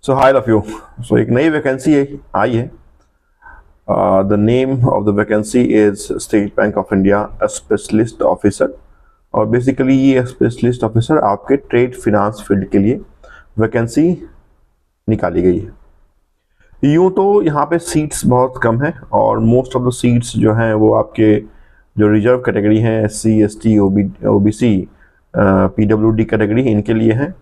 So hi of you. So एक नई vacancy आई है। The name of the vacancy is State Bank of India specialist officer. और basically ये specialist officer आपके ट्रेड फिनांस फील्ड के लिए वैकेंसी निकाली गई है। यूँ तो यहाँ पे सीट्स बहुत कम है और मोस्ट ऑफ द सीट्स जो हैं वो आपके जो रिजर्व कैटेगरी हैं SC ST OBC PWD category इनके लिए हैं।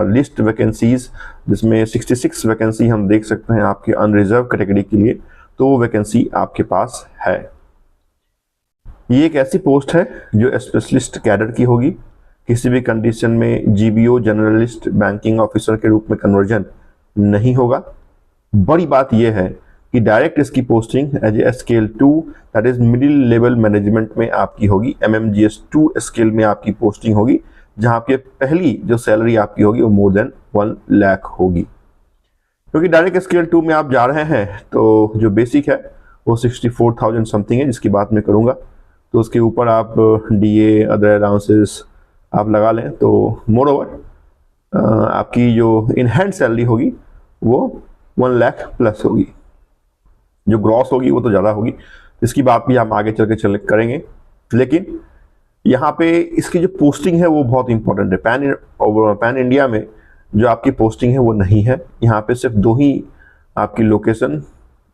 लिस्ट वैकेंसीज जिसमें 66 वैकेंसी हम देख सकते हैं आपके अनरिजर्व कैटेगरी के लिए, तो वो वैकेंसी आपके पास है। ये एक ऐसी पोस्ट है जो स्पेशलिस्ट कैडर की होगी। किसी भी कंडीशन में GBO जनरलिस्ट बैंकिंग ऑफिसर के रूप में कन्वर्जन नहीं होगा। बड़ी बात यह है कि डायरेक्ट इसकी posting as a scale 2 that is middle level management में आपकी होगी। MMGS 2 स्केल में आपकी पोस्टिंग होगी, जहां पे पहली जो सैलरी आपकी होगी वो मोर देन 1 लाख होगी। क्योंकि डायरेक्ट स्केल 2 में आप जा रहे हैं तो जो बेसिक है वो 64,000 समथिंग है, जिसकी बात मैं करूंगा। तो उसके ऊपर आप DA अदर अलाउंसेस आप लगा लें तो मोर ओवर आपकी जो इन हैंड सैलरी होगी वो 1 लाख प्लस होगी। जो ग्रॉस होगी वो तो ज़्यादा होगी, इसकी बात भी हम आगे चल के करेंगे। लेकिन यहाँ पे इसकी जो पोस्टिंग है वो बहुत इंपॉर्टेंट है। पैन इंडिया में जो आपकी पोस्टिंग है वो नहीं है। यहाँ पे सिर्फ 2 ही आपकी लोकेशन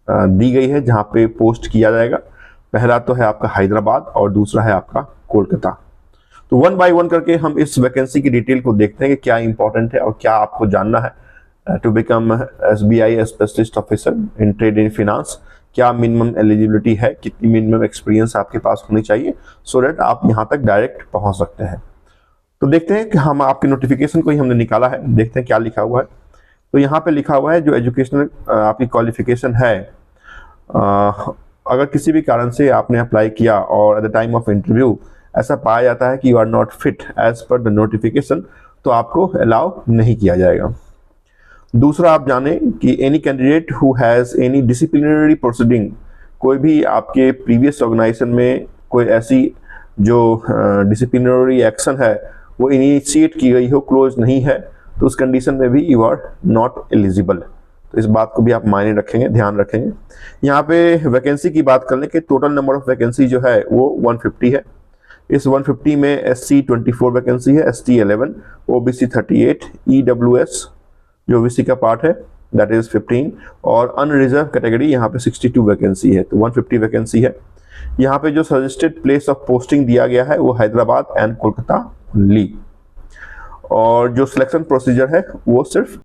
दी गई है जहाँ पे पोस्ट किया जाएगा। पहला तो है आपका हैदराबाद और दूसरा है आपका कोलकाता। तो 1 बाय 1 करके हम इस वैकेंसी की डिटेल को देखते हैं कि क्या इंपॉर्टेंट है और क्या आपको जानना है to become SBI specialist officer in trade in finance. क्या मिनिमम एलिजिबिलिटी है, कितनी मिनिमम एक्सपीरियंस आपके पास होनी चाहिए सो दैट आप यहाँ तक डायरेक्ट पहुँच सकते हैं। तो देखते हैं कि हम आपके नोटिफिकेशन को ही हमने निकाला है, देखते हैं क्या लिखा हुआ है। तो यहाँ पे लिखा हुआ है जो एजुकेशनल आपकी क्वालिफिकेशन है, अगर किसी भी कारण से आपने अप्लाई किया और at the time of interview ऐसा पाया जाता है कि you are not fit as per the notification, तो आपको अलाउ नहीं किया जाएगा। दूसरा आप जानें कि any candidate who has any disciplinary proceeding, कोई भी आपके प्रीवियस ऑर्गेनाइजेशन में कोई ऐसी जो डिसिप्लिनरी एक्शन है वो इनिशिएट की गई हो, क्लोज नहीं है, तो उस कंडीशन में भी यू आर नॉट एलिजिबल। तो इस बात को भी आप मायने रखेंगे, ध्यान रखेंगे। यहाँ पे वैकेंसी की बात कर लें कि टोटल नंबर ऑफ वैकेंसी जो है वो 150 है। इस 150 में SC 24 वैकेंसी है, ST 11, OBC 38, EWS जो OBC का पार्ट है दैट इज 15 और अनरिजर्व कैटेगरी यहाँ पे 62 वैकेंसी है। तो 150 वैकेंसी है। यहाँ पे जो सजेस्टेड प्लेस ऑफ पोस्टिंग दिया गया है वो हैदराबाद एंड कोलकाता ली। और जो सिलेक्शन प्रोसीजर है वो सिर्फ